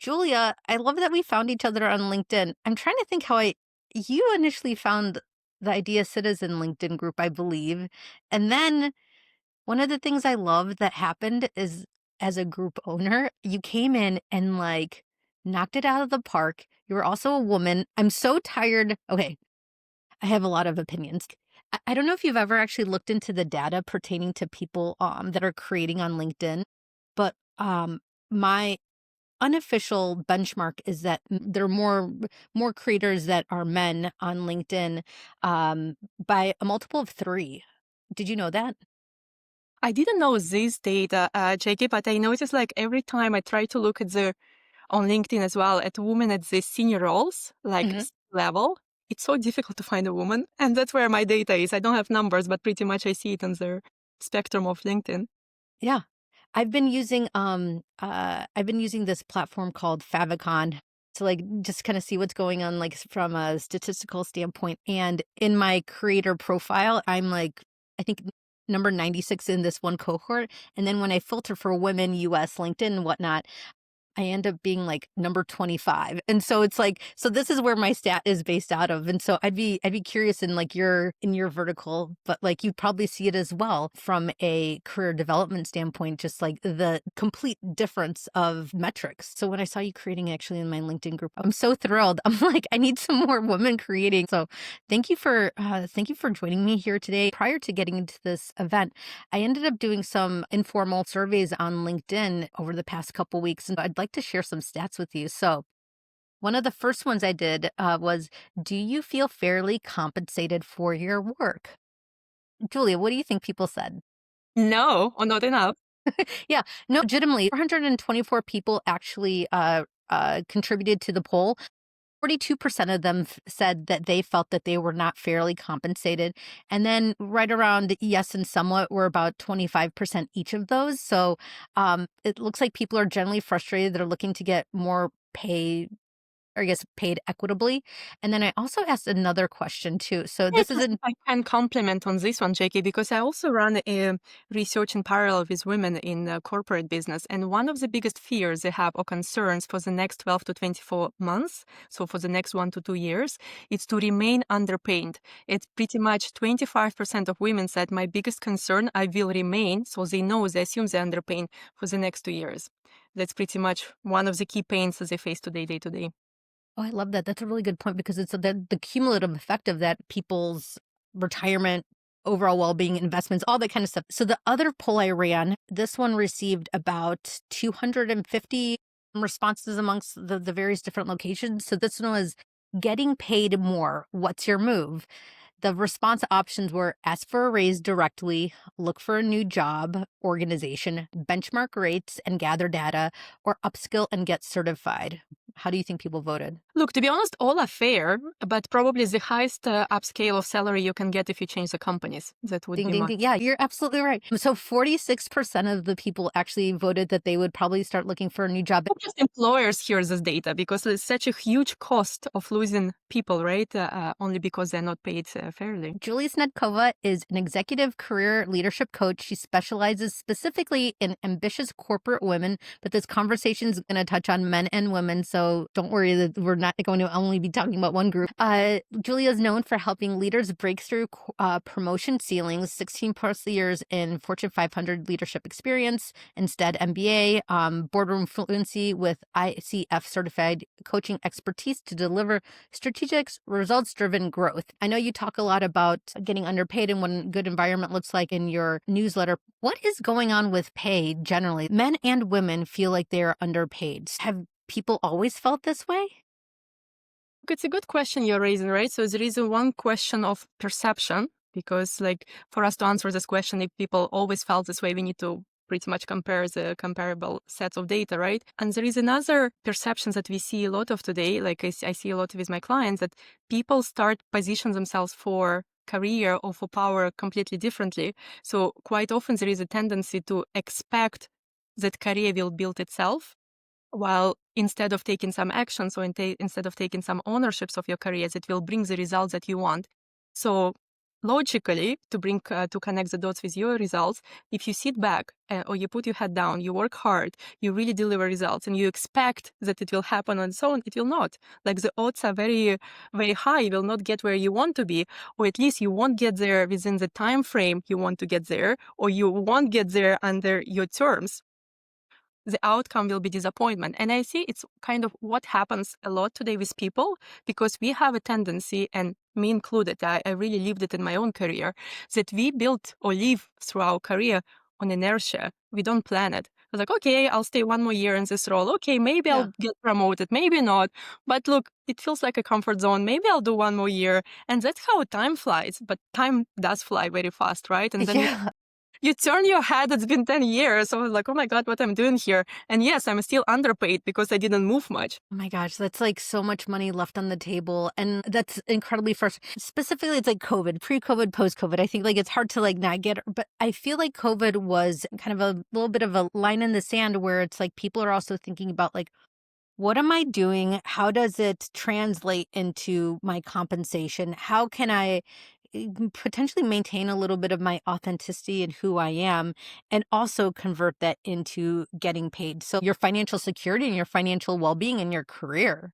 Julia, I love that we found each other on LinkedIn. I'm trying to think how you initially found the Idea Citizen LinkedIn group, I believe. And then one of the things I love that happened is as a group owner, you came in and like knocked it out of the park. You were also a woman. I'm so tired. Okay, I have a lot of opinions. I don't know if you've ever actually looked into the data pertaining to people that are creating on LinkedIn, but my unofficial benchmark is that there are more creators that are men on LinkedIn by a multiple of 3. Did you know that? I didn't know this data, JK, but I noticed like every time I try to look at the on LinkedIn as well at women at the senior roles, like Mhm. level, it's so difficult to find a woman, and that's where my data is. I don't have numbers, but pretty much I see it on the spectrum of LinkedIn. Yeah. I've been using this platform called Favicon to like just kind of see what's going on like from a statistical standpoint. And in my creator profile, I'm like I think number 96 in this one cohort. And then when I filter for women, US, LinkedIn, and whatnot, I end up being like number 25. And so it's like, so this is where my stat is based out of. And so I'd be curious in like your vertical, but like you probably see it as well from a career development standpoint, just like the complete difference of metrics. So when I saw you creating actually in my LinkedIn group, I'm so thrilled. I'm like, I need some more women creating. So thank you for joining me here today. Prior to getting into this event, I ended up doing some informal surveys on LinkedIn over the past couple weeks, and I'd like to share some stats with you. So, one of the first ones I did was, do you feel fairly compensated for your work? Julia, what do you think people said? No, or not enough. Yeah, no, legitimately, 424 people actually contributed to the poll. 42% of them said that they felt that they were not fairly compensated. And then right around yes and somewhat were about 25% each of those. So it looks like people are generally frustrated. They're looking to get more pay, or I guess paid equitably. And then I also asked another question too. So Yeah, this is just if an I can compliment on this one, JK, because I also run a research in parallel with women in corporate business. And one of the biggest fears they have or concerns for the next 12 to 24 months, so for the next 1 to 2 years, is to remain underpaid. It's pretty much 25% of women said, my biggest concern, I will remain. So they know, they assume they're underpaid for the next 2 years. That's pretty much one of the key pains that they face today, day to day. Oh, I love that. That's a really good point because it's the cumulative effect of that, people's retirement, overall well-being, investments, all that kind of stuff. So the other poll I ran, this one received about 250 responses amongst the various different locations. So this one was getting paid more. What's your move? The response options were ask for a raise directly, look for a new job, organization, benchmark rates and gather data, or upskill and get certified. How do you think people voted? Look, to be honest, all are fair, but probably the highest upscale of salary you can get if you change the companies. That would Ding, be ding, my. ding. Yeah, you're absolutely right. So 46% of the people actually voted that they would probably start looking for a new job. Not just employers hear this data because it's such a huge cost of losing people, right? Only because they're not paid fairly. Julia Snedkova is an executive career leadership coach. She specializes specifically in ambitious corporate women, but this conversation is going to touch on men and women. So don't worry that we're not going to only be talking about one group. Julia is known for helping leaders break through promotion ceilings, 16 plus years in Fortune 500 leadership experience, instead MBA, boardroom fluency with ICF certified coaching expertise to deliver strategic, results driven growth. I know you talk a lot about getting underpaid and what a good environment looks like in your newsletter. What is going on with pay generally? Men and women feel like they are underpaid. Have people always felt this way? It's a good question you're raising, right? So there is a one question of perception because, like, for us to answer this question, if people always felt this way, we need to pretty much compare the comparable sets of data, right? And there is another perception that we see a lot of today, like I see a lot with my clients, that people start position themselves for career or for power completely differently. So quite often there is a tendency to expect that career will build itself while instead of taking some actions or instead of taking some ownerships of your careers, it will bring the results that you want. So logically, to connect the dots with your results, if you sit back or you put your head down, you work hard, you really deliver results, and you expect that it will happen on its own, it will not. Like the odds are very, very high. You will not get where you want to be, or at least you won't get there within the time frame you want to get there, or you won't get there under your terms. The outcome will be disappointment. And I see it's kind of what happens a lot today with people, because we have a tendency, and me included, I really lived it in my own career, that we build or live through our career on inertia. We don't plan it. We're like, okay, I'll stay one more year in this role. Okay, maybe Yeah. I'll get promoted, maybe not. But look, it feels like a comfort zone. Maybe I'll do one more year. And that's how time flies. But time does fly very fast, right? And then Yeah. you turn your head, it's been 10 years. I was like, oh my God, what I'm doing here. And yes, I'm still underpaid because I didn't move much. Oh my gosh, that's like so much money left on the table. And that's incredibly frustrating. Specifically, it's like COVID, pre-COVID, post-COVID. I think like it's hard to like not get, but I feel like COVID was kind of a little bit of a line in the sand where it's like people are also thinking about like, what am I doing? How does it translate into my compensation? How can I potentially maintain a little bit of my authenticity and who I am and also convert that into getting paid? So your financial security and your financial well-being in your career.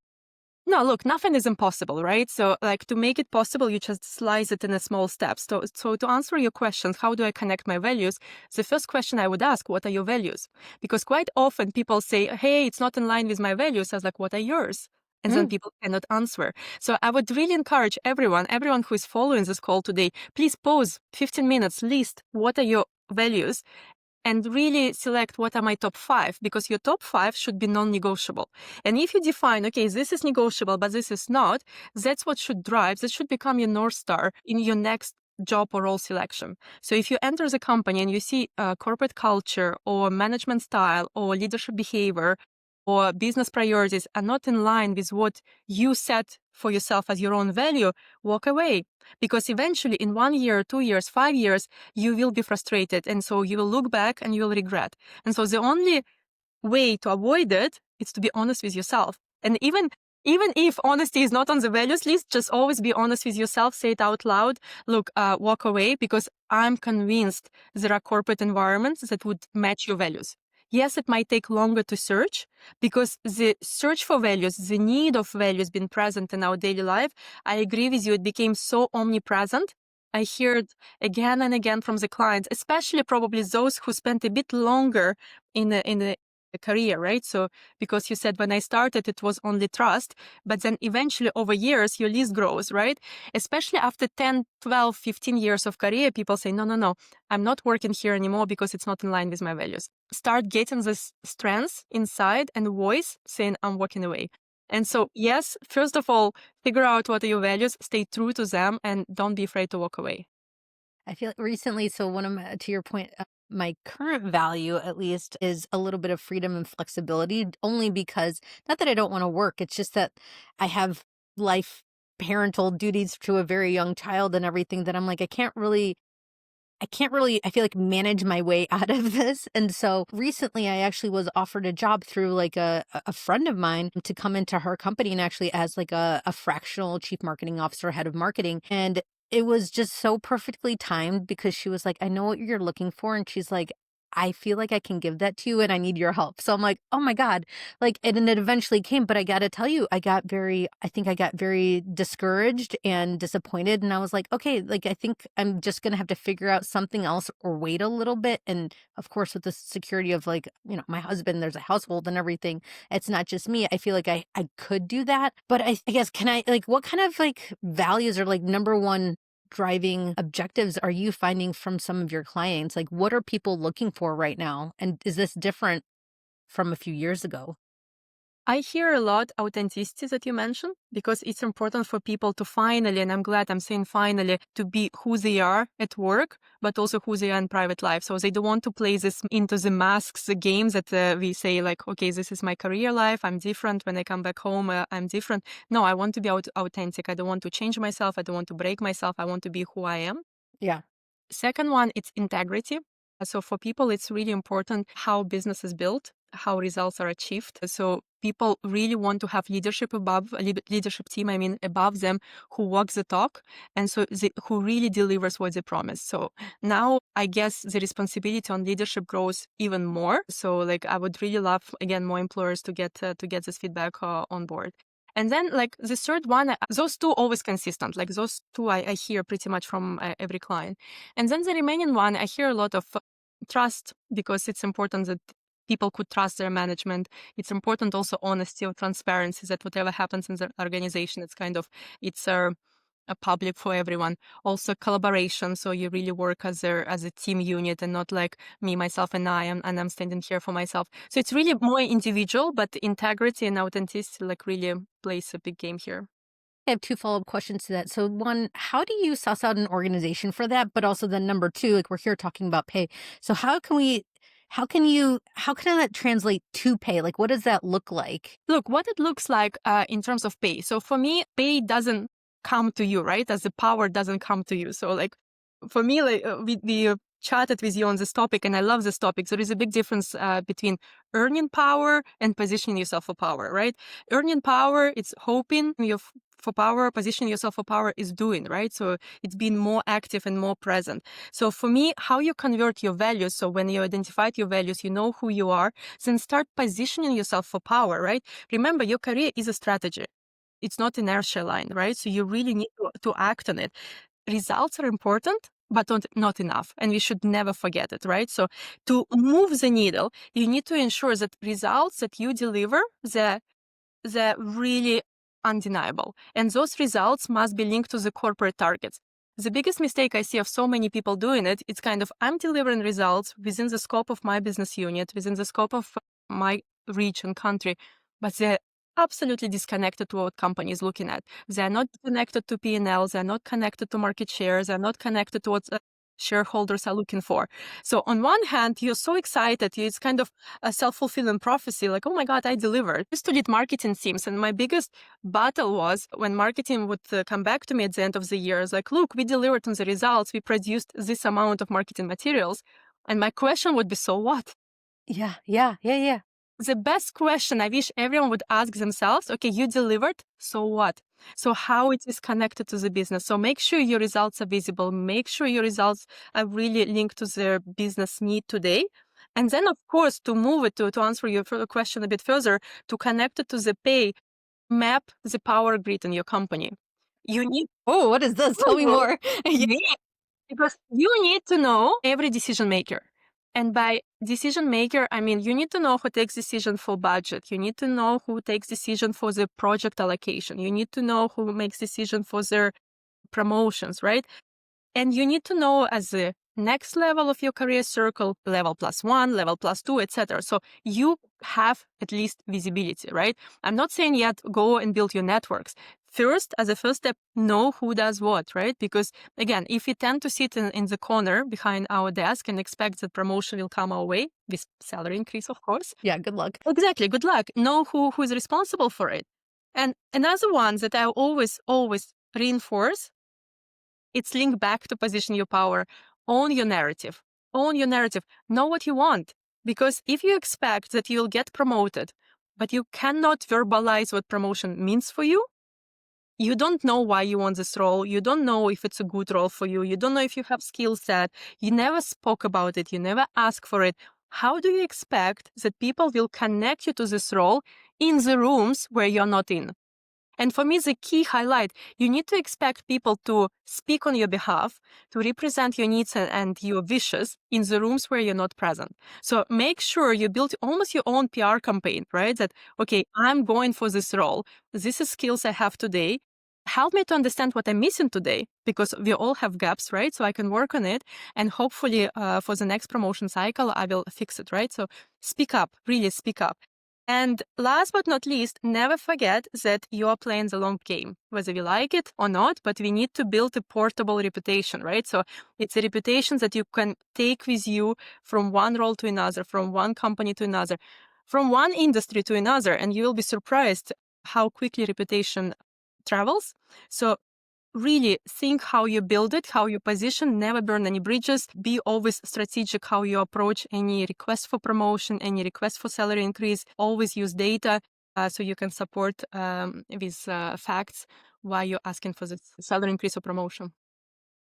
No, look, nothing is impossible, right? So, like, to make it possible, you just slice it in a small steps. So to answer your questions, how do I connect my values? The first question I would ask, what are your values? Because quite often people say, hey, it's not in line with my values. I was like, what are yours? And then Mm, people cannot answer. So I would really encourage everyone who is following this call today, please pause 15 minutes, list what are your values, and really select what are my top five, because your top five should be non-negotiable. And if you define, okay, this is negotiable, but this is not, that's what should drive, that should become your North Star in your next job or role selection. So if you enter the company and you see corporate culture or management style or leadership behavior or business priorities are not in line with what you set for yourself as your own value, walk away. Because eventually in 1 year, 2 years, 5 years, you will be frustrated. And so you will look back and you will regret. And so the only way to avoid it is to be honest with yourself. And even if honesty is not on the values list, just always be honest with yourself. Say it out loud. Look, walk away, because I'm convinced there are corporate environments that would match your values. Yes, it might take longer to search, because the search for values, the need of values being present in our daily life, I agree with you, it became so omnipresent. I hear it again and again from the clients, especially probably those who spent a bit longer in a career, right? So because you said when I started, it was only trust, but then eventually over years, your list grows, right? Especially after 10, 12, 15 years of career, people say, no, I'm not working here anymore because it's not in line with my values. Start getting this strength inside and voice saying, I'm walking away. And so, yes, first of all, figure out what are your values, stay true to them, and don't be afraid to walk away. I feel recently, so one of my, to your point, my current value at least is a little bit of freedom and flexibility, only because not that I don't want to work, it's just that I have life parental duties to a very young child and everything that I'm like, I can't really, I feel like manage my way out of this. And so recently I actually was offered a job through like a friend of mine to come into her company and actually as like a fractional chief marketing officer, head of marketing. And it was just so perfectly timed because she was like, I know what you're looking for. And she's like, I feel like I can give that to you and I need your help. So I'm like, oh my God. Like, and then it eventually came, but I got to tell you, I think I got very discouraged and disappointed. And I was like, okay, like, I think I'm just going to have to figure out something else or wait a little bit. And of course, with the security of like, my husband, there's a household and everything. It's not just me. I feel like I could do that. But I guess, can I, like, what kind of like values are like number one driving objectives are you finding from some of your clients? Like, what are people looking for right now? And is this different from a few years ago? I hear a lot authenticity that you mentioned, because it's important for people to finally, and I'm glad I'm saying finally, to be who they are at work, but also who they are in private life. So they don't want to play this into the masks, the games that we say like, okay, this is my career life. I'm different. When I come back home, I'm different. No, I want to be authentic. I don't want to change myself. I don't want to break myself. I want to be who I am. Yeah. Second one, it's integrity. So for people, it's really important how business is built, how results are achieved. So people really want to have leadership leadership team, I mean, above them, who walks the talk, and so who really delivers what they promise. So now I guess the responsibility on leadership grows even more. So like I would really love, again, more employers to get this feedback on board. And then like the third one, those two always consistent. Like those two I hear pretty much from every client. And then the remaining one, I hear a lot of trust, because it's important that people could trust their management. It's important also honesty or transparency, that whatever happens in the organization, it's a public for everyone. Also collaboration, so you really work as a team unit and not like me, myself, and I'm standing here for myself. So it's really more individual, but integrity and authenticity like really plays a big game here. I have 2 follow-up questions to that. So 1, how do you suss out an organization for that? But also then number 2, like we're here talking about pay. So how can that translate to pay? Like what does that look like? Look, what it looks like in terms of pay. So for me, pay doesn't come to you, right? As the power doesn't come to you. So like for me, like we chatted with you on this topic, and I love this topic. There is a big difference between earning power and positioning yourself for power, right? Earning power, it's hoping you for power. Positioning yourself for power is doing, right? So it's being more active and more present. So for me, how you convert your values. So when you identified your values, you know who you are, then start positioning yourself for power, right? Remember, your career is a strategy. It's not inertia line, right? So you really need to act on it. Results are important, but not enough. And we should never forget it, right? So to move the needle, you need to ensure that results that you deliver, they're really undeniable. And those results must be linked to the corporate targets. The biggest mistake I see of so many people doing it, it's kind of, I'm delivering results within the scope of my business unit, within the scope of my region, country, but they're absolutely disconnected to what company is looking at. They're not connected to P&L, they're not connected to market shares, they're not connected to what shareholders are looking for. So on one hand, you're so excited, it's kind of a self-fulfilling prophecy, like, oh my God, I delivered. I used to lead marketing teams, and my biggest battle was when marketing would come back to me at the end of the year. It's like, look, we delivered on the results, we produced this amount of marketing materials. And my question would be, so what? Yeah, yeah, yeah, yeah. The best question I wish everyone would ask themselves, okay, you delivered, so what? So how it is connected to the business. So make sure your results are visible. Make sure your results are really linked to their business need today. And then, of course, to move it to answer your question a bit further, to connect it to the pay, map the power grid in your company. You need... Oh, what is this? Tell me more. Yeah, because you need to know every decision maker. And by decision maker, I mean, you need to know who takes decision for budget. You need to know who takes decision for the project allocation. You need to know who makes decision for their promotions, right? And you need to know as the next level of your career circle, level +1, level +2, etc. So you have at least visibility, right? I'm not saying yet go and build your networks. First, as a first step, know who does what, right? Because again, if we tend to sit in the corner behind our desk and expect that promotion will come our way with salary increase, of course. Yeah, good luck. Exactly, good luck. Know who is responsible for it. And another one that I always reinforce, it's linked back to position your power. Own your narrative. Own your narrative. Know what you want. Because if you expect that you'll get promoted, but you cannot verbalize what promotion means for you, you don't know why you want this role. You don't know if it's a good role for you. You don't know if you have skill set. You never spoke about it. You never asked for it. How do you expect that people will connect you to this role in the rooms where you're not in? And for me, the key highlight, you need to expect people to speak on your behalf, to represent your needs and your wishes in the rooms where you're not present. So make sure you build almost your own PR campaign, right? That, okay, I'm going for this role. This is skills I have today. Help me to understand what I'm missing today, because we all have gaps, right? So I can work on it. And hopefully for the next promotion cycle, I will fix it, right? So speak up, really speak up. And last but not least, never forget that you are playing the long game, whether we like it or not, but we need to build a portable reputation, right? So it's a reputation that you can take with you from one role to another, from one company to another, from one industry to another, and you will be surprised how quickly reputation travels. So really think how you build it, how you position, never burn any bridges, be always strategic how you approach any request for promotion, any request for salary increase, always use data. so you can support these facts why you're asking for this salary increase or promotion.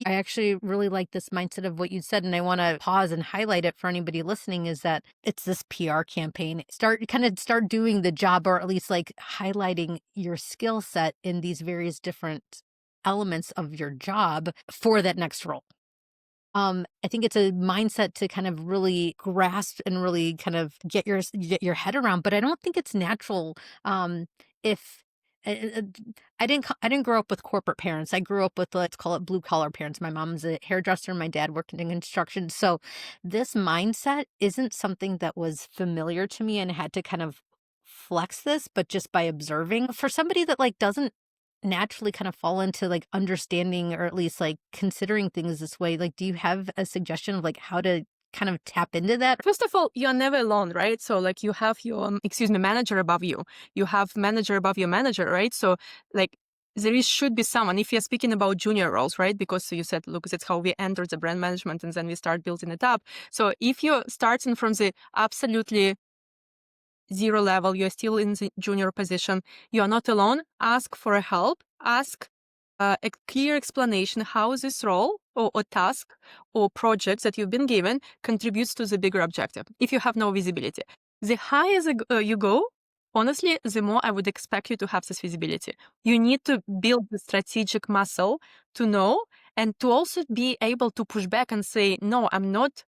I actually really like this mindset of what you said, and I want to pause and highlight it for anybody listening is that it's this PR campaign. Start doing the job, or at least like highlighting your skill set in these various different elements of your job for that next role. I think it's a mindset to kind of really grasp and really kind of get your head around, but I don't think it's natural, if uh, uh, I didn't grow up with corporate parents. I grew up with, let's call it, blue collar parents. My mom's a hairdresser, my dad worked in construction. So this mindset isn't something that was familiar to me, and I had to kind of flex this, but just by observing. For somebody that like doesn't naturally kind of fall into like understanding, or at least like considering things this way, like do you have a suggestion of like how to kind of tap into that? First of all, you're never alone, right? So like you have your, manager above you. You have manager above your manager, right? So like should be someone, if you're speaking about junior roles, right? Because you said, look, that's how we enter the brand management and then we start building it up. So if you're starting from the absolutely zero level, you're still in the junior position, you are not alone. Ask for help. Ask a clear explanation how this role or task or project that you've been given contributes to the bigger objective. If you have no visibility, the higher you go, honestly, the more I would expect you to have this visibility. You need to build the strategic muscle to know and to also be able to push back and say, no, I'm not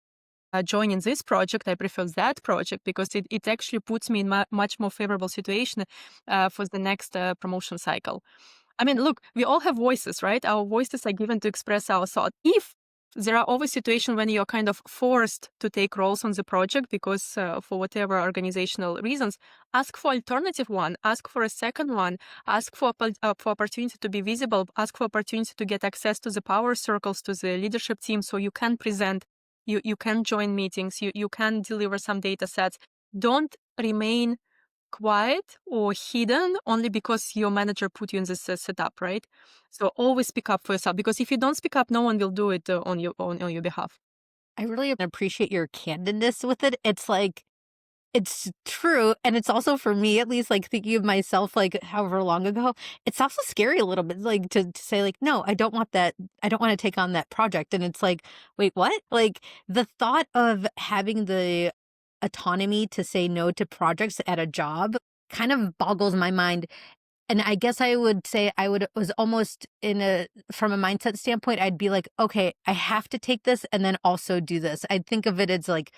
joining this project. I prefer that project because it actually puts me in much more favorable situation for the next promotion cycle. I mean, look, we all have voices, right? Our voices are given to express our thought. If there are always situations when you're kind of forced to take roles on the project because for whatever organizational reasons, ask for alternative one, ask for a second one, ask for opportunity to be visible, ask for opportunity to get access to the power circles, to the leadership team, so you can present, you can join meetings, you can deliver some data sets. Don't remain quiet or hidden only because your manager put you in this setup, right? So always speak up for yourself, because if you don't speak up, no one will do it on your behalf. I really appreciate your candidness with it. It's like it's true, and it's also for me, at least, like, thinking of myself, like, however long ago, it's also scary a little bit, like, to say, like, "No, I don't want that. I don't wanna take on that project," and it's like, "Wait, what?" Like, the thought of having the autonomy to say no to projects at a job kind of boggles my mind, and I guess I would say I would was almost in a from a mindset standpoint, I'd be like, "Okay, I have to take this and then also do this." I'd think of it as, like,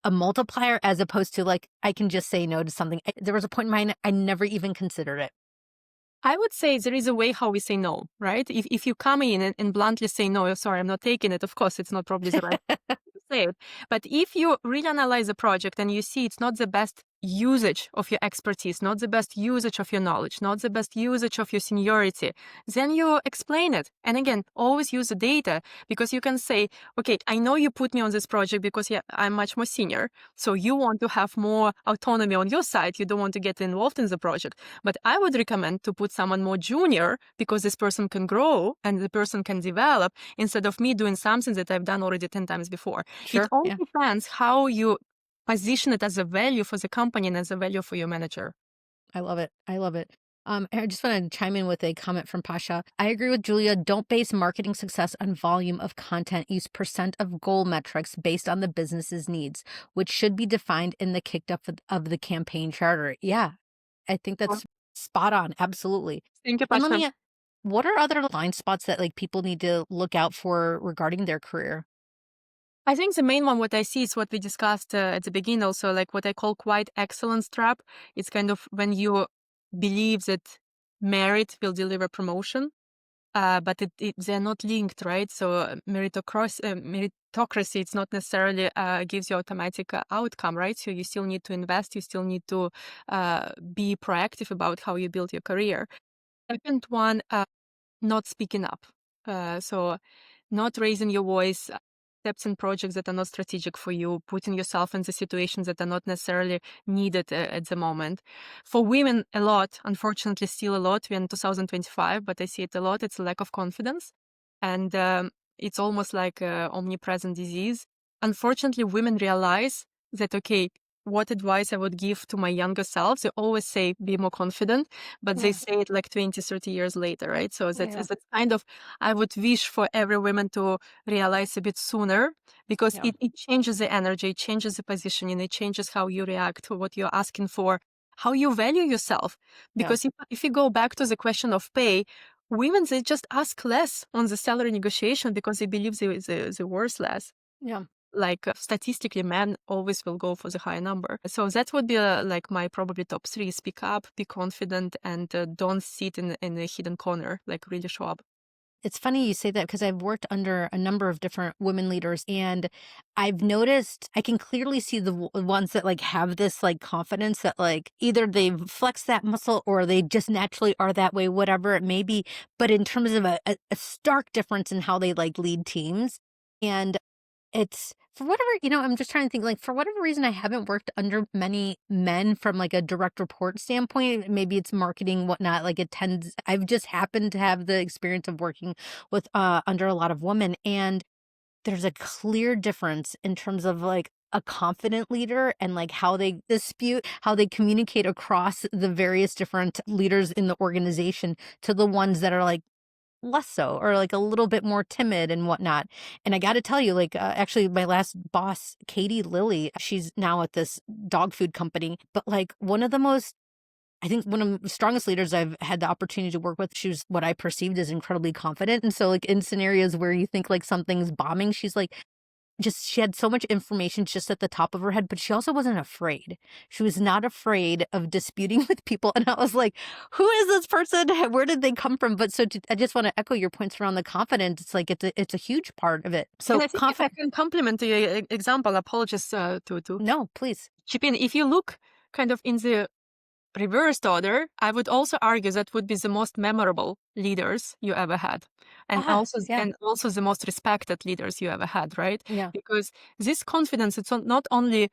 a multiplier as opposed to, like, I can just say no to something. There was a point in mine I never even considered it. I would say there is a way how we say no, right? If you come in and bluntly say no, sorry, I'm not taking it, of course, it's not probably the right say it. But if you really analyze a project and you see it's not the best usage of your expertise, not the best usage of your knowledge, not the best usage of your seniority, then you explain it. And again, always use the data, because you can say, okay, I know you put me on this project because yeah, I'm much more senior. So you want to have more autonomy on your side. You don't want to get involved in the project. But I would recommend to put someone more junior, because this person can grow and the person can develop, instead of me doing something that I've done already 10 times before. It Sure, all yeah. depends how you position it as a value for the company and as a value for your manager. I love it. I love it. I just wanna chime in with a comment from Pasha. I agree with Julia. Don't base marketing success on volume of content. Use percent of goal metrics based on the business's needs, which should be defined in the kicked up of the campaign charter. Yeah, I think Well, that's spot on. Absolutely. thank you, And let Pasha. me what are other blind spots that, like, people need to look out for regarding their career? I think the main one, what I see, is what we discussed at the beginning, also like what I call quiet excellence trap. It's kind of when you believe that merit will deliver promotion, but they're not linked, right? So meritocracy, it's not necessarily gives you automatic outcome, right? So you still need to invest, you still need to be proactive about how you build your career. Second one, not speaking up. So not raising your voice, accepting projects that are not strategic for you, putting yourself in the situations that are not necessarily needed at the moment. For women, a lot, unfortunately, still a lot. We're in 2025, but I see it a lot. It's a lack of confidence. And it's almost like an omnipresent disease. Unfortunately, women realize that, okay, what advice I would give to my younger self, they always say, be more confident, but they Yeah, say it like 20, 30 years later, right? So yeah, that's kind of, I would wish for every woman to realize a bit sooner, because yeah, it changes the energy, it changes the positioning, it changes how you react to what you're asking for, how you value yourself. yeah, Because if you go back to the question of pay, women, they just ask less on the salary negotiation because they believe they worth less. yeah. Like statistically, men always will go for the high number. So that would be like my probably top three: speak up, be confident, and don't sit in a hidden corner. Like really show up. It's funny you say that because I've worked under a number of different women leaders, and I've noticed I can clearly see the ones that like have this like confidence that like either they've flexed that muscle or they just naturally are that way, whatever it may be. But in terms of a stark difference in how they like lead teams, and it's for whatever, I'm just trying to think, like, for whatever reason, I haven't worked under many men from, like, a direct report standpoint. Maybe it's marketing, whatnot, like, I've just happened to have the experience of working with, under a lot of women, and there's a clear difference in terms of, like, a confident leader and, like, how they dispute, how they communicate across the various different leaders in the organization to the ones that are, like, less so or like a little bit more timid and whatnot. And I got to tell you, like, actually, my last boss, Katie Lilly, she's now at this dog food company, but like I think one of the strongest leaders I've had the opportunity to work with, she was what I perceived as incredibly confident. And so, like, in scenarios where you think like something's bombing, she's like, she had so much information just at the top of her head, but she also wasn't afraid. She was not afraid of disputing with people, and I was like, "Who is this person? Where did they come from?" But I just wanna echo your points around the confidence. It's like it's a huge part of it. And So I think if I confident. can compliment your example, apologies to No, please. chip in. If you look kind of in the reversed order, I would also argue that would be the most memorable leaders you ever had, Yeah, and also the most respected leaders you ever had, right? yeah. Because this confidence, it's not only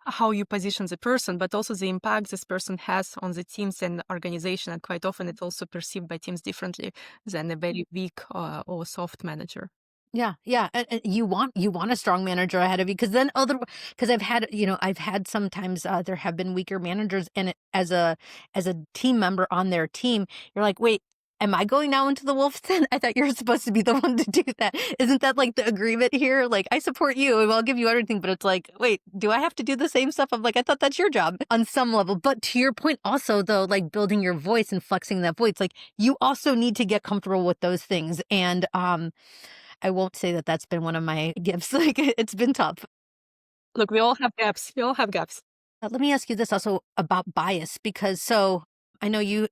how you position the person, but also the impact this person has on the teams and organization. And quite often, it's also perceived by teams differently than a very weak or soft manager. Yeah, yeah, and you want a strong manager ahead of you because then other because I've had sometimes, there have been weaker managers, and as a team member on their team, you're like, "Wait, am I going now into the wolf's den? I thought you were supposed to be the one to do that. Isn't that, like, the agreement here? Like, I support you, and I'll give you everything," but it's like, "Wait, do I have to do the same stuff?" I'm like, "I thought that's your job," on some level, but to your point also, though, like, building your voice and flexing that voice, like, you also need to get comfortable with those things, and, I won't say that that's been one of my gifts, like, it's been tough. Look, we all have gaps. We all have gaps. Let me ask you this also about bias because I know you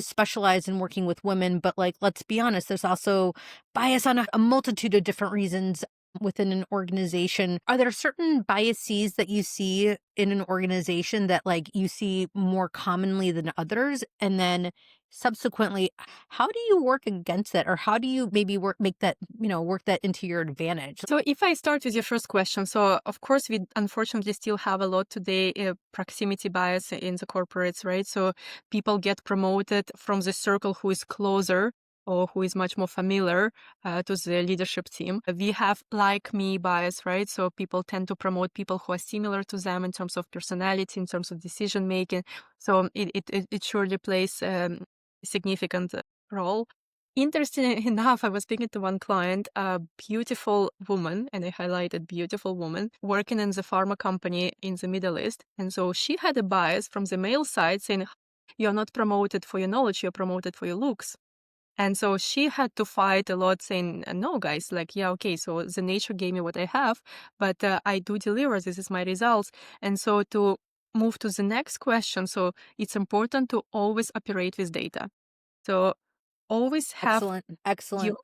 specialize in working with women, but like let's be honest, there's also bias on a multitude of different reasons within an organization. Are there certain biases that you see in an organization that like you see more commonly than others? And then subsequently, how do you work against that or how do you maybe work that into your advantage? So if I start with your first question, so of course we unfortunately still have a lot today proximity bias in the corporates, right? So people get promoted from the circle who is closer or who is much more familiar to the leadership team. We have like me bias, right? So people tend to promote people who are similar to them in terms of personality, in terms of decision making. So it surely plays significant role. Interesting enough, I was speaking to one client, a beautiful woman, and I highlighted beautiful woman, working in the pharma company in the Middle East. And so she had a bias from the male side saying, you're not promoted for your knowledge, you're promoted for your looks. And so she had to fight a lot saying, no, guys, like, yeah, okay, so the nature gave me what I have, but I do deliver, this is my results. And so to move to the next question, so it's important to always operate with data. So always have Excellent. your Excellent.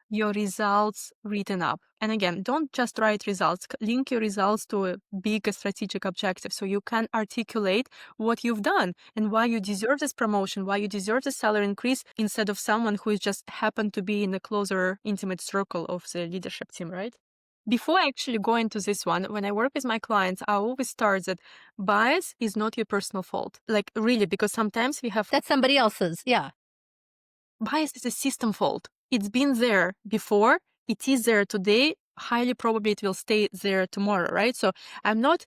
your results written up. And again, don't just write results. Link your results to a big strategic objective so you can articulate what you've done and why you deserve this promotion, why you deserve the salary increase instead of someone who is just happened to be in a closer, intimate circle of the leadership team, right? Before I actually go into this one, when I work with my clients, I always start that bias is not your personal fault. Like really, because sometimes we have That's somebody else's. Yeah. bias is a system fault. It's been there before, it is there today, highly probably it will stay there tomorrow, right? So I'm not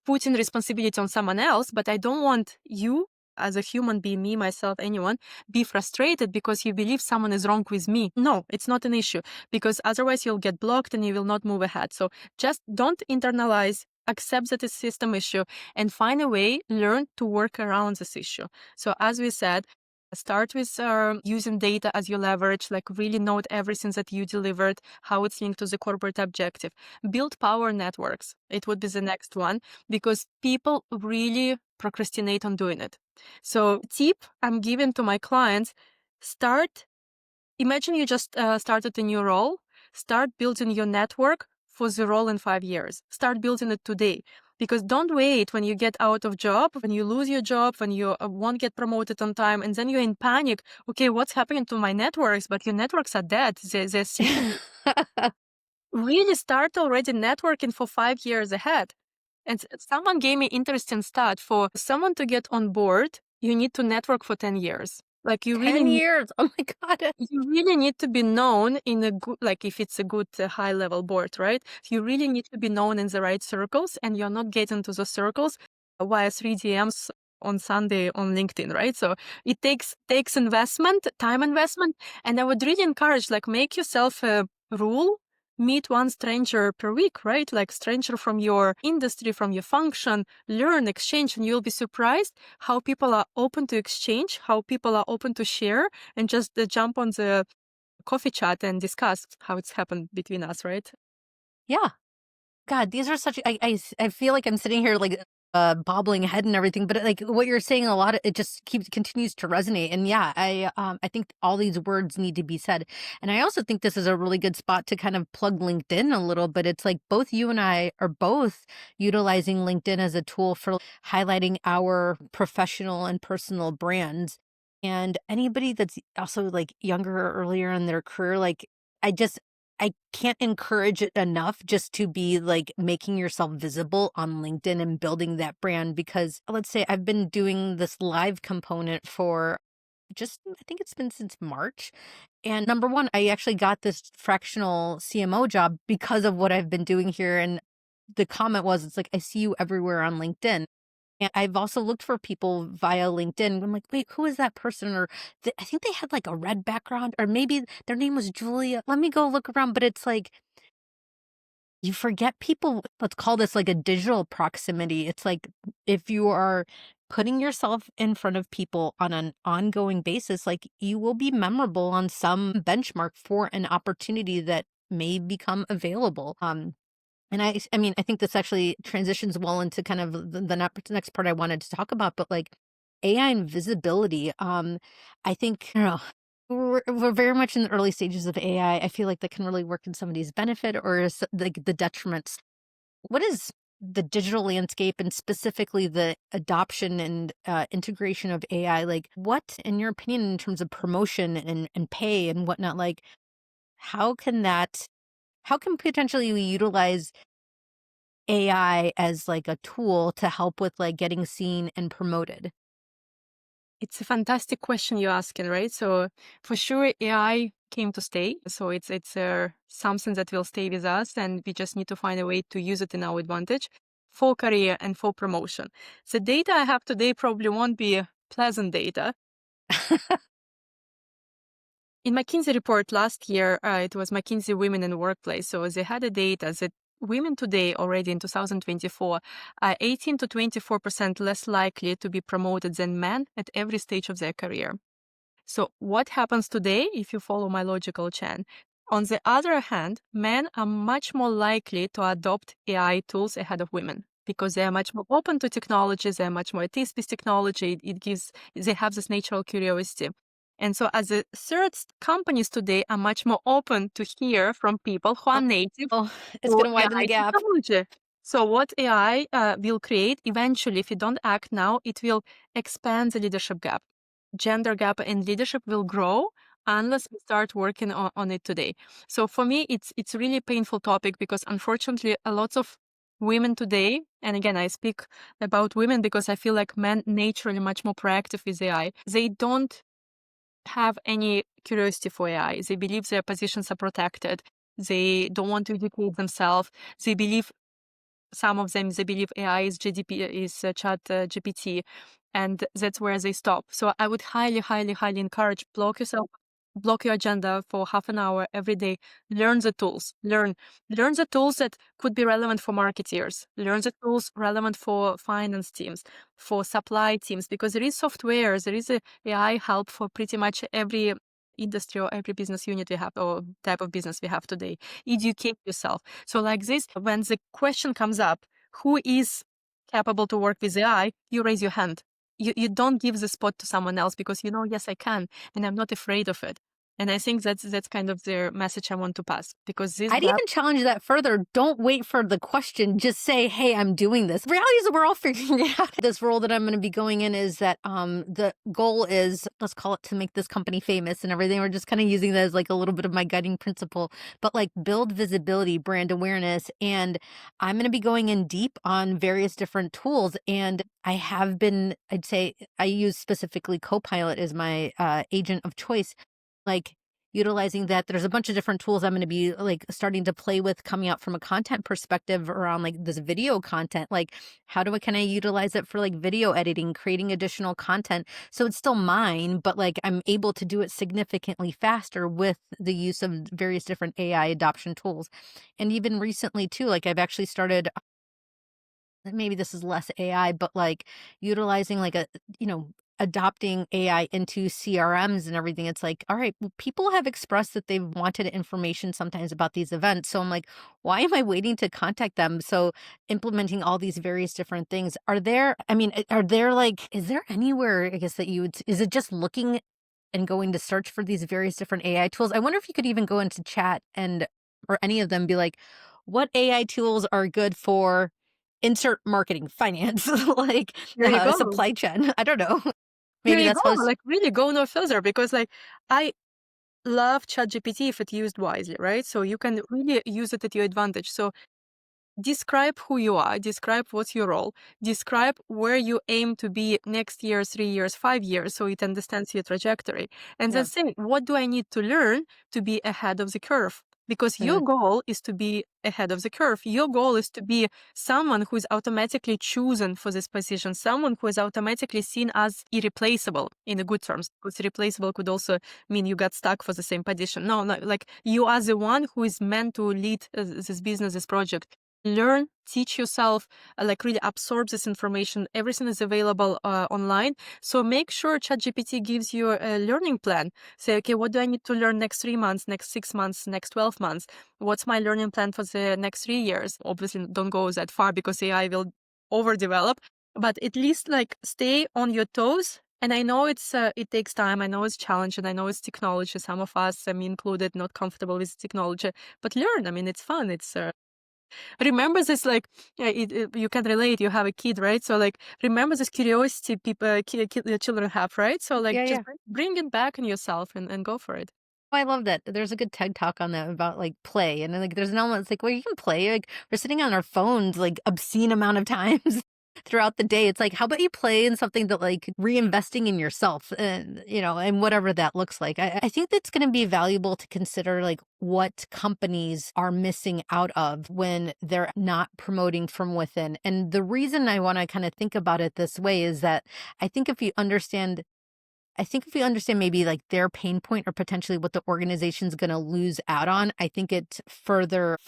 putting responsibility on someone else, but I don't want you as a human being, me, myself, anyone, be frustrated because you believe someone is wrong with me. No, it's not an issue because otherwise you'll get blocked and you will not move ahead. So just don't internalize, accept that it's a system issue and find a way, learn to work around this issue. So as we said, start with using data as your leverage, like really note everything that you delivered, how it's linked to the corporate objective. Build power networks. It would be the next one because people really procrastinate on doing it. So tip I'm giving to my clients, imagine you just started a new role, start building your network for the role in 5 years. Start building it today. Because don't wait when you get out of job, when you lose your job, when you won't get promoted on time, and then you're in panic. Okay, what's happening to my networks? But your networks are dead. They're sleeping. Really start already networking for 5 years ahead. And someone gave me interesting stat. For someone to get on board, you need to network for 10 years. Like you really 10 years. Oh my God. you really need to be known in a good, like if it's a good high level board, right? You really need to be known in the right circles and you're not getting to the circles via 3 DMs on Sunday on LinkedIn, right? So it takes investment, time investment. And I would really encourage, like, make yourself a rule, meet one stranger per week, right? Like stranger from your industry, from your function, learn, exchange, and you'll be surprised how people are open to exchange, how people are open to share and just jump on the coffee chat and discuss how it's happened between us, right? Yeah. God, these are such I feel like I'm sitting here like bobbling head and everything, but like what you're saying a lot of it just continues to resonate. And yeah, I think all these words need to be said. And I also think this is a really good spot to kind of plug LinkedIn a little bit. It's like both you and I are both utilizing LinkedIn as a tool for highlighting our professional and personal brands. And anybody that's also like younger or earlier in their career, like I just I can't encourage it enough just to be like making yourself visible on LinkedIn and building that brand because let's say I've been doing this live component for just I think it's been since March. And number one, I actually got this fractional CMO job because of what I've been doing here. And the comment was, it's like, I see you everywhere on LinkedIn. And I've also looked for people via LinkedIn. I'm like, wait, who is that person? Or I think they had like a red background, or maybe their name was Julia. Let me go look around. But it's like you forget people. Let's call this like a digital proximity. It's like if you are putting yourself in front of people on an ongoing basis, like you will be memorable on some benchmark for an opportunity that may become available. And I mean, I think this actually transitions well into kind of the next part I wanted to talk about, but like AI and visibility. I think, I don't know, we're very much in the early stages of AI. I feel like that can really work in somebody's benefit or like the detriments. What is the digital landscape and specifically the adoption and integration of AI? Like, what, in your opinion, in terms of promotion and pay and whatnot, like, how can that, how can potentially we utilize AI as like a tool to help with like getting seen and promoted? It's a fantastic question you're asking, right? So for sure, AI came to stay. So it's something that will stay with us, and we just need to find a way to use it in our advantage for career and for promotion. The data I have today probably won't be pleasant data. In McKinsey report last year, it was McKinsey Women in the Workplace. So they had a data that women today, already in 2024, are 18 to 24% less likely to be promoted than men at every stage of their career. So what happens today, if you follow my logical chain? On the other hand, men are much more likely to adopt AI tools ahead of women because they are much more open to technology, they are much more at ease with technology. They have this natural curiosity. And so as a third, companies today are much more open to hear from people who are native Oh, it's to gonna widen the AI gap. technology. So what AI will create eventually, if you don't act now, it will expand the leadership gap. Gender gap in leadership will grow unless we start working on it today. So for me, it's really painful topic because unfortunately, a lot of women today, and again, I speak about women because I feel like men naturally much more proactive with AI. They don't have any curiosity for AI. They believe their positions are protected. They don't want to educate themselves. They believe some of them, they believe AI is chat GPT, and that's where they stop. So I would highly, highly, highly encourage block your agenda for half an hour every day. Learn the tools. Learn the tools that could be relevant for marketeers. Learn the tools relevant for finance teams, for supply teams, because there is software, there is a AI help for pretty much every industry or every business unit we have or type of business we have today. Educate yourself. So like this, when the question comes up, who is capable to work with AI, you raise your hand. You don't give the spot to someone else because you know, yes, I can, and I'm not afraid of it. And I think that's kind of the message I want to pass, because this I'd gap. even challenge that further. Don't wait for the question. Just say, "Hey, I'm doing this." The reality is that we're all figuring it out. This role that I'm going to be going in is that the goal is, let's call it, to make this company famous and everything. We're just kind of using that as like a little bit of my guiding principle, but like build visibility, brand awareness, and I'm going to be going in deep on various different tools. And I have been, I'd say, I use specifically Copilot as my agent of choice. Like utilizing that, there's a bunch of different tools I'm going to be like starting to play with coming out from a content perspective around like this video content. Like, how do I can I utilize it for like video editing, creating additional content so it's still mine, but like I'm able to do it significantly faster with the use of various different AI adoption tools. And even recently too, like I've actually started, maybe this is less AI, but like utilizing like a, you know, adopting AI into CRMs and everything. It's like, all right, well, people have expressed that they've wanted information sometimes about these events. So I'm like, why am I waiting to contact them? So implementing all these various different things. Are there, I mean, are there like, is there anywhere, I guess, that you would, is it just looking and going to search for these various different AI tools? I wonder if you could even go into chat and, or any of them be like, what AI tools are good for insert marketing, finance, like There you go. supply chain. I don't know. There Maybe you that's go. how it's, Like really go no further, because like I love ChatGPT if it used wisely, right? So you can really use it at your advantage. So describe who you are, describe what's your role, describe where you aim to be next year, 3 years, 5 years, so it understands your trajectory. And then yeah. say, what do I need to learn to be ahead of the curve? Because your Mm, goal is to be ahead of the curve. Your goal is to be someone who is automatically chosen for this position, someone who is automatically seen as irreplaceable in a good terms. Because irreplaceable could also mean you got stuck for the same position. No, no, like you are the one who is meant to lead this business, this project. Learn, teach yourself, like really absorb this information. Everything is available online. So make sure ChatGPT gives you a learning plan. Say, okay, what do I need to learn next 3 months, next 6 months, next 12 months? What's my learning plan for the next 3 years? Obviously, don't go that far because AI will overdevelop, but at least like stay on your toes. And I know it takes time. I know it's challenging. I know it's technology. Some of us, me included, not comfortable with technology, but learn. I mean, it's fun. It's remember this, like, you can relate, you have a kid, right? So like remember this curiosity people children have, right? So like yeah, just yeah. bring it back in yourself and go for it. Oh, I love that. There's a good TED talk on that about like play. And then like there's an element that's like, well, you can play. Like we're sitting on our phones like obscene amount of times throughout the day. It's like, how about you play in something that like reinvesting in yourself and you know, and whatever that looks like. I think that's gonna be valuable to consider like what companies are missing out of when they're not promoting from within. And the reason I want to kind of think about it this way is that I think if you understand I think if we understand maybe like their pain point or potentially what the organization's going to lose out on, I think it further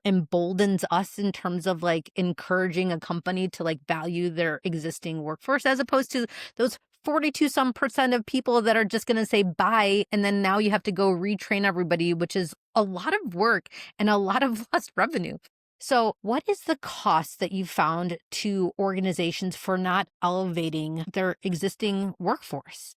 emboldens us in terms of like encouraging a company to like value their existing workforce as opposed to those 42 some percent of people that are just going to say bye and then now you have to go retrain everybody, which is a lot of work and a lot of lost revenue. So, what is the cost that you found to organizations for not elevating their existing workforce?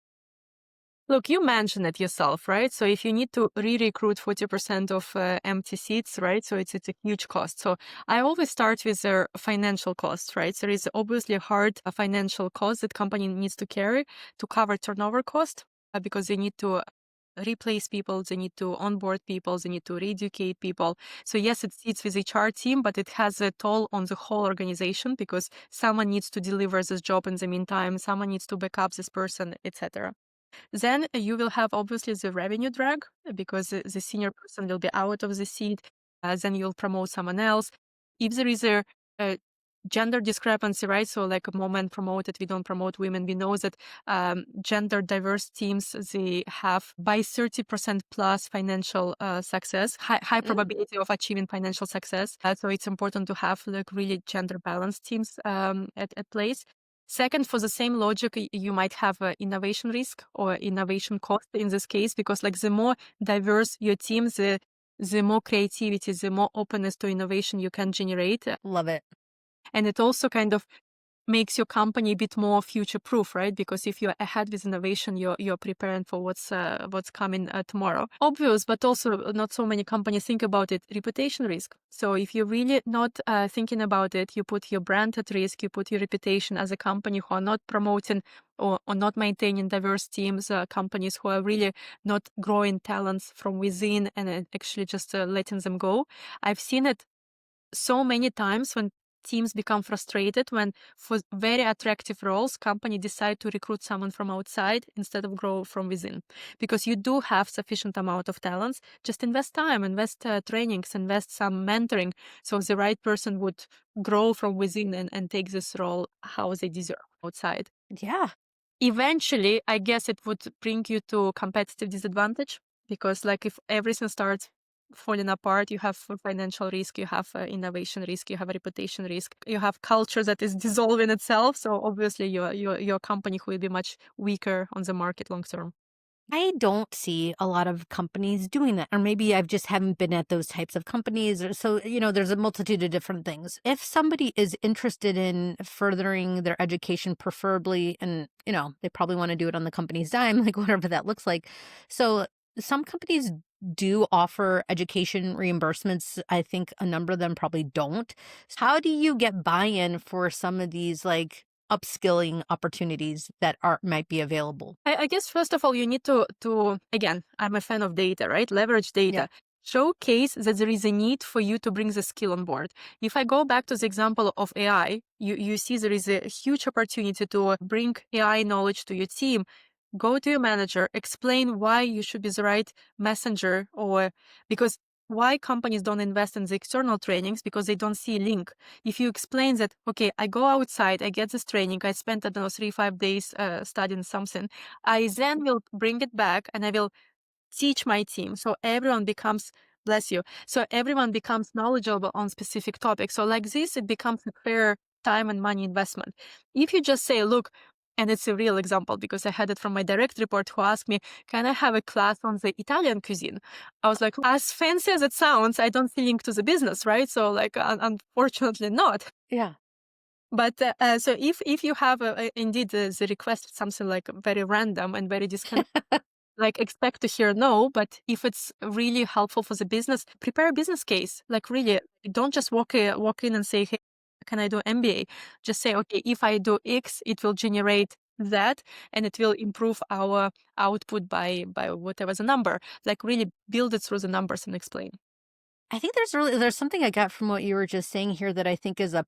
Look, you mentioned it yourself, right? So if you need to re-recruit 40% of empty seats, right? So it's a huge cost. So I always start with the financial costs, right? So there is obviously a hard financial cost that company needs to carry to cover turnover cost because they need to replace people, they need to onboard people, they need to re-educate people. So yes, it sits with HR team, but it has a toll on the whole organization because someone needs to deliver this job in the meantime, someone needs to back up this person, etc. Then you will have obviously the revenue drag because the senior person will be out of the seat. Then you'll promote someone else. If there is a uh, gender discrepancy, right? So like a men promoted, we don't promote women. We know that gender diverse teams, they have by 30% plus financial success, high Mm, probability of achieving financial success. So it's important to have like really gender balanced teams at place. Second, for the same logic, you might have innovation risk or innovation cost in this case, because like the more diverse your team, the more creativity, the more openness to innovation you can generate. love it. And it also kind of makes your company a bit more future proof, right? Because if you're ahead with innovation, you're preparing for what's coming tomorrow. Obvious, but also not so many companies think about it. Reputation risk. So if you're really not thinking about it, you put your brand at risk. You put your reputation as a company who are not promoting or not maintaining diverse teams. Companies who are really not growing talents from within and actually just letting them go. I've seen it so many times when teams become frustrated when for very attractive roles company decide to recruit someone from outside instead of grow from within, because you do have sufficient amount of talents. Just invest time, invest trainings, invest some mentoring, so the right person would grow from within and take this role how they deserve outside. Yeah. Eventually, I guess it would bring you to competitive disadvantage, because like if everything starts falling apart, you have financial risk, you have innovation risk, you have a reputation risk, you have culture that is dissolving itself. So obviously your company will be much weaker on the market long term. I don't see a lot of companies doing that, or maybe I've just haven't been at those types of companies. Or so, there's a multitude of different things. If somebody is interested in furthering their education, preferably, and, they probably want to do it on the company's dime, like whatever that looks like. So some companies do offer education reimbursements. I think a number of them probably don't. How do you get buy-in for some of these like upskilling opportunities that are might be available? I guess first of all, you need to again, I'm a fan of data, right? Leverage Yeah. data. Showcase that there is a need for you to bring the skill on board. If I go back to the example of AI, you see there is a huge opportunity to bring AI knowledge to your team. Go to your manager, explain why you should be the right messenger, or because why companies don't invest in the external trainings, because they don't see a link. If you explain that, okay, I go outside, I get this training, I spent, I don't know, 3, 5 days studying something, I then will bring it back and I will teach my team. So everyone becomes, bless you, so everyone becomes knowledgeable on specific topics. So like this, it becomes a fair time and money investment. If you just say, look, and it's a real example because I had it from my direct report who asked me, can I have a class on the Italian cuisine? I was like, as fancy as it sounds, I don't see link to the business, right? So like, unfortunately not. Yeah. But so if you have indeed the request something like very random and very like expect to hear no, but if it's really helpful for the business, prepare a business case. Like really, don't just walk in and say, "Hey, can I do MBA?" Just say, "Okay, if I do X, it will generate that, and it will improve our output by whatever the number." Like really build it through the numbers and explain. I think there's something I got from what you were just saying here that I think is a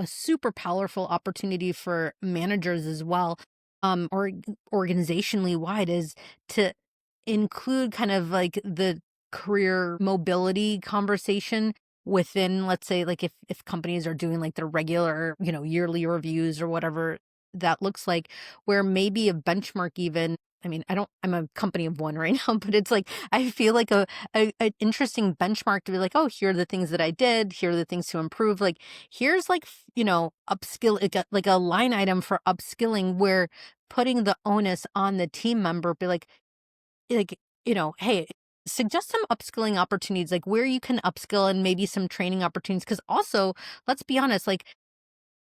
super powerful opportunity for managers as well, or organizationally wide, is to include kind of like the career mobility conversation within, let's say, like if companies are doing like their regular, yearly reviews or whatever that looks like, where maybe a benchmark even. I mean, I'm a company of one right now, but it's like I feel like an interesting benchmark to be like, oh, here are the things that I did. Here are the things to improve. Like, here's like, upskill, like a line item for upskilling where putting the onus on the team member, be like, hey, suggest some upskilling opportunities, like where you can upskill and maybe some training opportunities. Cause also, let's be honest, like,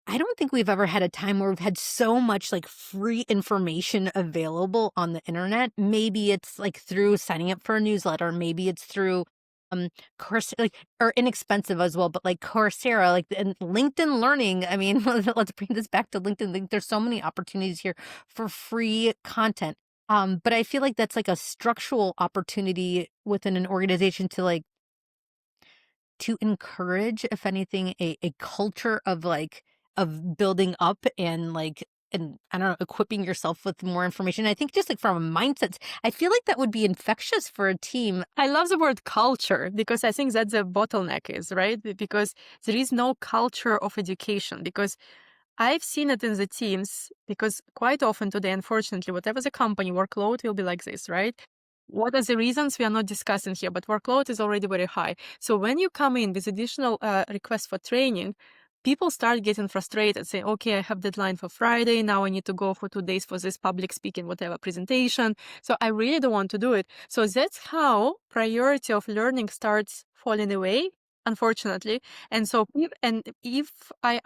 I don't think we've ever had a time where we've had so much like free information available on the internet. Maybe it's like through signing up for a newsletter, maybe it's through course like or inexpensive as well, but like Coursera, like and LinkedIn Learning. I mean, let's bring this back to LinkedIn. Like, there's so many opportunities here for free content. But I feel like that's like a structural opportunity within an organization to like to encourage, if anything, a culture of like of building up and like and I don't know, equipping yourself with more information. I think just like from a mindset, I feel like that would be infectious for a team. I love the word culture because I think that's the bottleneck is, right? Because there is no culture of education because I've seen it in the teams because quite often today, unfortunately, whatever the company workload will be like this, right? What are the reasons we are not discussing here, but workload is already very high. So when you come in with additional requests for training, people start getting frustrated, say, okay, I have deadline for Friday. Now I need to go for 2 days for this public speaking, whatever presentation. So I really don't want to do it. So that's how priority of learning starts falling away, unfortunately. And so, if I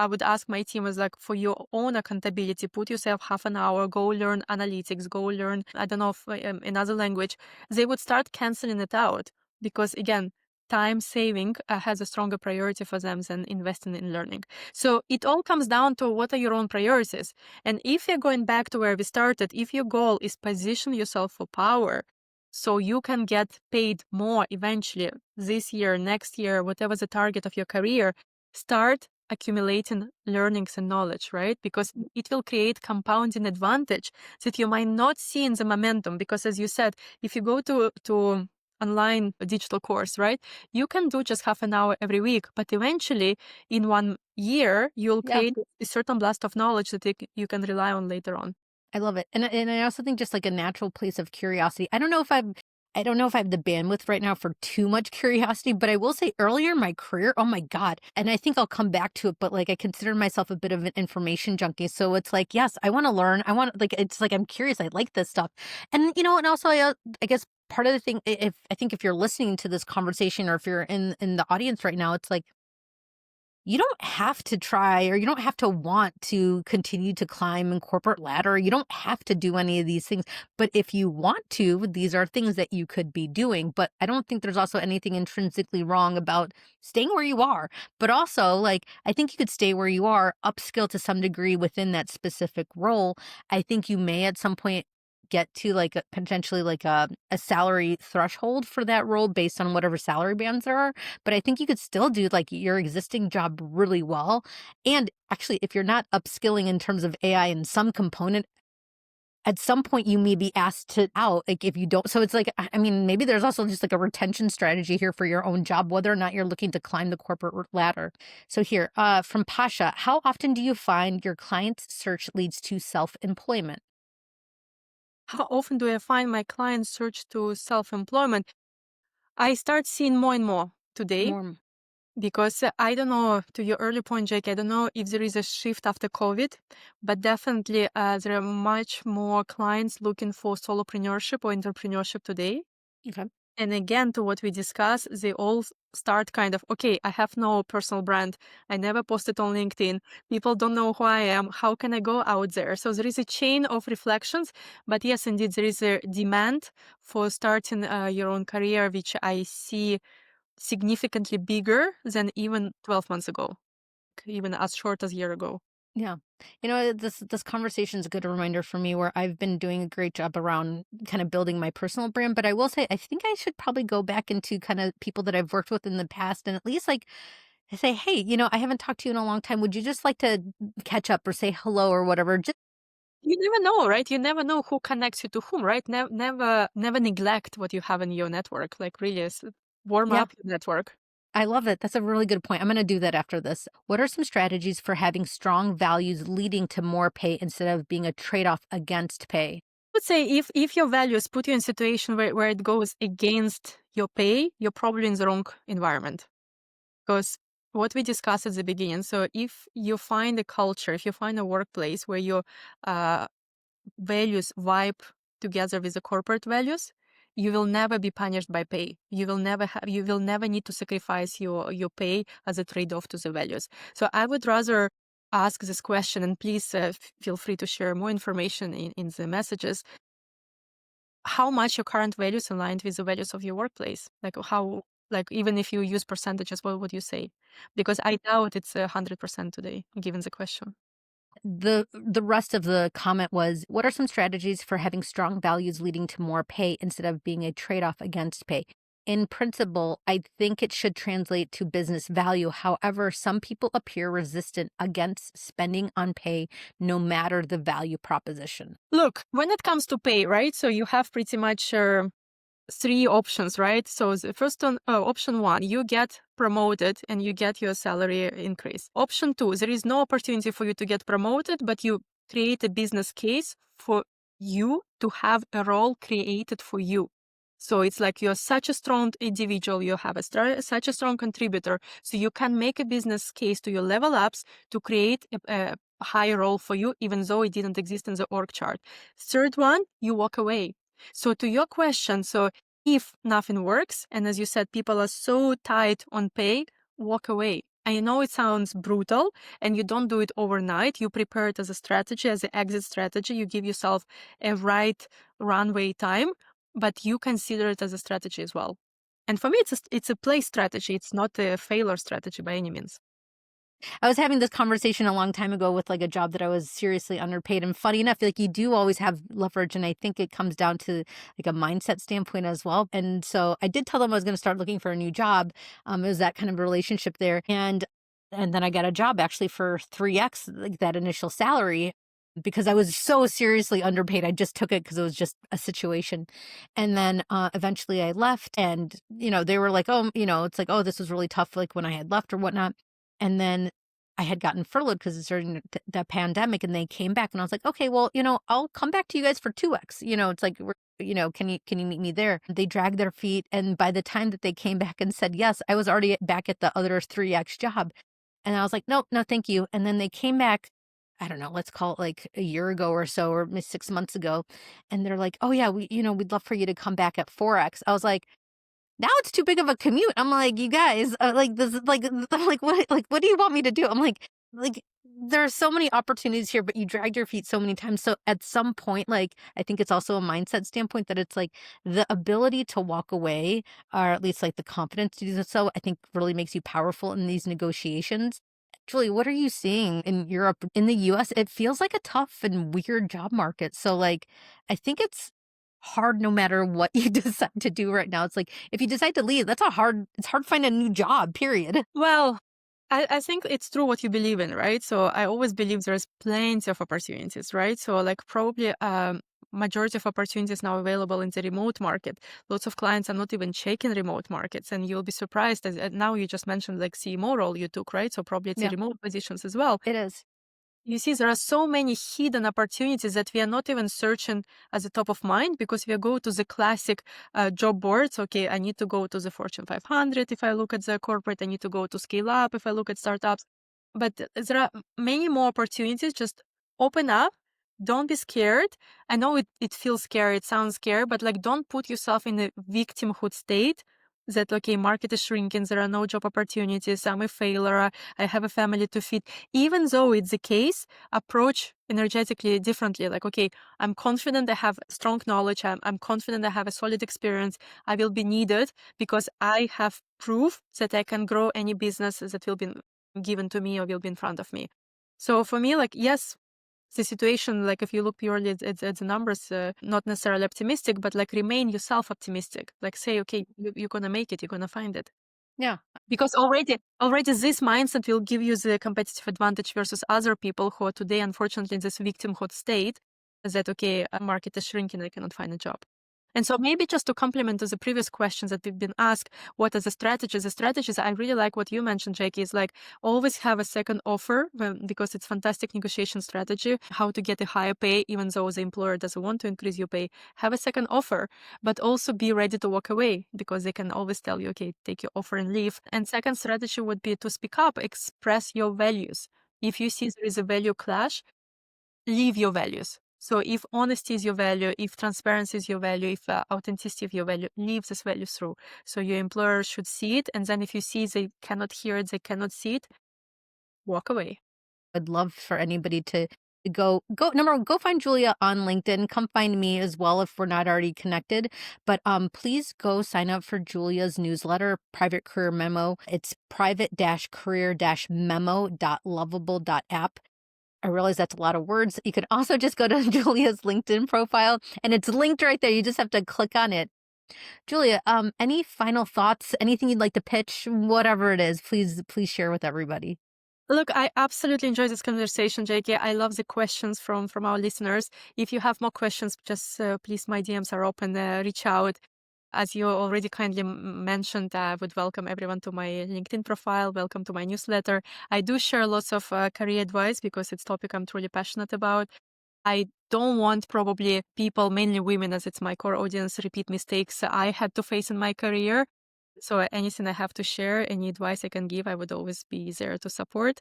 would ask my team as like for your own accountability, put yourself half an hour, go learn analytics, go learn, I don't know, if, another language, they would start canceling it out because again, time saving has a stronger priority for them than investing in learning. So it all comes down to what are your own priorities. And if you're going back to where we started, if your goal is position yourself for power, so you can get paid more eventually this year, next year, whatever the target of your career, start accumulating learnings and knowledge, right? Because it will create compounding advantage that you might not see in the momentum. Because as you said, if you go to online digital course, right? You can do just half an hour every week, but eventually in 1 year, you'll Yeah. create a certain blast of knowledge that you can rely on later on. I love it. And I also think just like a natural place of curiosity. I don't know if I have the bandwidth right now for too much curiosity, but I will say earlier in my career, oh my God. And I think I'll come back to it, but like I consider myself a bit of an information junkie. So it's like, yes, I want to learn. I want like it's like I'm curious. I like this stuff. And you know, and also I guess part of the thing if I think if you're listening to this conversation or if you're in the audience right now, it's like you don't have to try or you don't have to want to continue to climb in corporate ladder. You don't have to do any of these things. But if you want to, these are things that you could be doing. But I don't think there's also anything intrinsically wrong about staying where you are. But also, like, I think you could stay where you are, upskill to some degree within that specific role. I think you may at some point get to like potentially like a salary threshold for that role based on whatever salary bands there are, but I think you could still do like your existing job really well. And actually, if you're not upskilling in terms of AI in some component, at some point you may be asked to out, like if you don't. So it's like, I mean, maybe there's also just like a retention strategy here for your own job, whether or not you're looking to climb the corporate ladder. So here, from Pasha, how often do you find your client's search leads to self-employment? How often do I find my clients search to self-employment? I start seeing more and more today More. because I don't know, to your early point, Jake, I don't know if there is a shift after COVID, but definitely there are much more clients looking for solopreneurship or entrepreneurship today. Okay. And again, to what we discussed, they all start kind of, okay, I have no personal brand. I never posted on LinkedIn. People don't know who I am. How can I go out there? So there is a chain of reflections. But yes, indeed, there is a demand for starting your own career, which I see significantly bigger than even 12 months ago, even as short as a year ago. Yeah. You know, this conversation is a good reminder for me where I've been doing a great job around kind of building my personal brand, but I will say I think I should probably go back into kind of people that I've worked with in the past and at least like say, "Hey, you know, I haven't talked to you in a long time. Would you just like to catch up or say hello or whatever?" Just You never know, right? You never know who connects you to whom, right? Never neglect what you have in your network. Like really, warm yeah, up your network. I love it. That's a really good point. I'm going to do that after this. What are some strategies for having strong values leading to more pay instead of being a trade-off against pay? Would say if your values put you in a situation where it goes against your pay, you're probably in the wrong environment. Because what we discussed at the beginning, so if you find a culture, if you find a workplace where your uh, values vibe together with the corporate values, you will never be punished by pay. You will never need to sacrifice your pay as a trade-off to the values. So I would rather ask this question, and please feel free to share more information in the messages. How much your current values aligned with the values of your workplace? Like how, like even if you use percentages, what would you say? Because I doubt it's 100% today, given the question. The rest of the comment was, "What are some strategies for having strong values leading to more pay instead of being a trade-off against pay?" In principle, I think it should translate to business value. However, some people appear resistant against spending on pay no matter the value proposition. Look, when it comes to pay, right? So you have pretty much three options, right? So the first one, option one, you get promoted and you get your salary increase. Option two, there is no opportunity for you to get promoted, but you create a business case for you to have a role created for you. So it's like you're such a strong individual, you have such a strong contributor, so you can make a business case to your level ups to create a higher role for you, even though it didn't exist in the org chart. Third one, you walk away. So to your question, so if nothing works, and as you said, people are so tight on pay, walk away. I know it sounds brutal and you don't do it overnight. You prepare it as a strategy, as an exit strategy. You give yourself a right runway time, but you consider it as a strategy as well. And for me, it's a play strategy. It's not a failure strategy by any means. I was having this conversation a long time ago with like a job that I was seriously underpaid. And funny enough, like you do always have leverage. And I think it comes down to like a mindset standpoint as well. And so I did tell them I was going to start looking for a new job. It was that kind of relationship there. And then I got a job actually for 3x like that initial salary because I was so seriously underpaid. I just took it because it was just a situation. And then eventually I left and, they were like, oh, it's like, oh, this was really tough, like when I had left or whatnot. And then I had gotten furloughed because it's during the pandemic and they came back and I was like, okay, well, I'll come back to you guys for 2x. It's like, can you meet me there? They dragged their feet. And by the time that they came back and said yes, I was already back at the other 3x job. And I was like, nope, no, thank you. And then they came back, I don't know, let's call it like a year ago or so, or maybe 6 months ago. And they're like, oh yeah, we'd love for you to come back at 4x. I was like, now it's too big of a commute. I'm like, you guys, like this is like, I'm like, what do you want me to do? I'm like, there are so many opportunities here, but you dragged your feet so many times. So at some point, like, I think it's also a mindset standpoint that it's like the ability to walk away, or at least like the confidence to do so, I think really makes you powerful in these negotiations. Julie, what are you seeing in Europe? In the US, it feels like a tough and weird job market. So like, I think it's hard no matter what you decide to do right now. It's like if you decide to leave, it's hard to find a new job, period. Well, I think it's true what you believe in, right? So I always believe there's plenty of opportunities, right? So like probably majority of opportunities now available in the remote market. Lots of clients are not even checking remote markets, and you'll be surprised. As now you just mentioned like CMO role you took, right? So probably it's the Yeah, remote positions as well. it is. You see, there are so many hidden opportunities that we are not even searching as a top of mind because we go to the classic job boards. Okay, I need to go to the Fortune 500 if I look at the corporate. I need to go to scale up if I look at startups. But there are many more opportunities. Just open up. Don't be scared. I know it feels scary. It sounds scary, but like don't put yourself in a victimhood state that, okay, market is shrinking. There are no job opportunities. I'm a failure. I have a family to feed. Even though it's the case, approach energetically differently. Like, okay, I'm confident I have strong knowledge. I'm confident I have a solid experience. I will be needed because I have proof that I can grow any business that will be given to me or will be in front of me. So for me, like, yes, the situation, like if you look purely at the numbers, not necessarily optimistic, but like remain yourself optimistic. Like say, okay, you're going to make it, you're going to find it. Yeah. Because already this mindset will give you the competitive advantage versus other people who are today, unfortunately, in this victimhood state that, okay, a market is shrinking, I cannot find a job. And so maybe just to complement to the previous questions that we've been asked, what are the strategies? The strategies, I really like what you mentioned, Jackie, is like always have a second offer because it's fantastic negotiation strategy, how to get a higher pay, even though the employer doesn't want to increase your pay. Have a second offer, but also be ready to walk away because they can always tell you, okay, take your offer and leave. And second strategy would be to speak up, express your values. If you see there is a value clash, leave your values. So if honesty is your value, if transparency is your value, if authenticity is your value, leave this value through. So your employer should see it. And then if you see they cannot hear it, they cannot see it, walk away. I'd love for anybody to number one, go find Julia on LinkedIn. Come find me as well if we're not already connected. But please go sign up for Julia's newsletter, Private Career Memo. It's private-career-memo.lovable.app. I realize that's a lot of words. You can also just go to Julia's LinkedIn profile and it's linked right there. You just have to click on it. Julia, any final thoughts? Anything you'd like to pitch? Whatever it is, please share with everybody. Look, I absolutely enjoyed this conversation, JK. I love the questions from our listeners. If you have more questions, just please, my DMs are open. Reach out. As you already kindly mentioned, I would welcome everyone to my LinkedIn profile. Welcome to my newsletter. I do share lots of career advice because it's a topic I'm truly passionate about. I don't want probably people, mainly women, as it's my core audience, repeat mistakes I had to face in my career. So anything I have to share, any advice I can give, I would always be there to support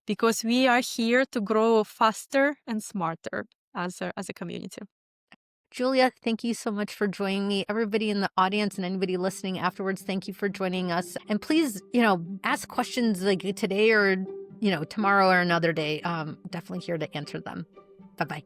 because we are here to grow faster and smarter as a community. Julia, thank you so much for joining me. Everybody in the audience and anybody listening afterwards, thank you for joining us. And please, ask questions like today or, tomorrow or another day. Definitely here to answer them. Bye bye.